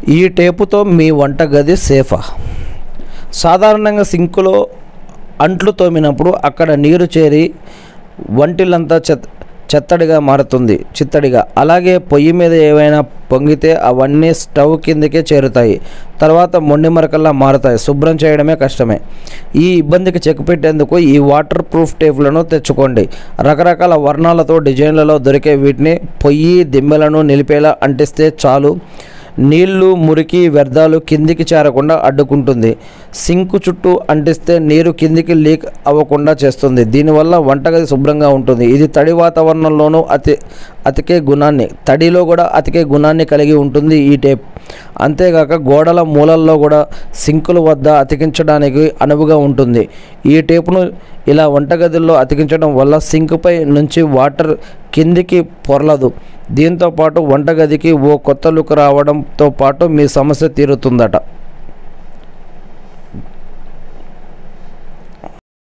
ఈ టేపుతో మీ వంటగది సేఫా? సాధారణంగా సింకులో అంట్లు తోమినప్పుడు అక్కడ నీరు చేరి వంటిలంతా చిత్తడిగా మారుతుంది. అలాగే పొయ్యి మీద ఏవైనా పొంగితే అవన్నీ స్టవ్ కిందకే చేరుతాయి. తర్వాత మొండి మరకల్లా మారుతాయి. శుభ్రం చేయడమే కష్టమే. ఈ ఇబ్బందికి చెక్ పెట్టేందుకు ఈ వాటర్ ప్రూఫ్ టేపులను తెచ్చుకోండి. రకరకాల వర్ణాలతో డిజైన్లలో దొరికే వీటిని పొయ్యి దిమ్మెలను నిలిపేలా అంటిస్తే చాలు. నీళ్లు, మురికి, వ్యర్థాలు కిందికి చేరకుండా అడ్డుకుంటుంది. సింకు చుట్టూ అంటిస్తే నీరు కిందికి లీక్ అవ్వకుండా చేస్తుంది. దీనివల్ల వంటగది శుభ్రంగా ఉంటుంది. ఇది తడి వాతావరణంలోనూ తడిలో కూడా అతికే గుణాన్ని కలిగి ఉంటుంది ఈ టేప్. అంతేగాక గోడల మూలల్లో కూడా సింకుల వద్ద అతికించడానికి అనువుగా ఉంటుంది. ఈ టేపును ఇలా వంటగదిలో అతికించడం వల్ల సింకుపై నుంచి వాటర్ కిందికి పొరలదు. దీంతోపాటు వంటగదికి ఓ కొత్త లుక్ రావడంతో పాటు మీ సమస్య తీరుతుందట.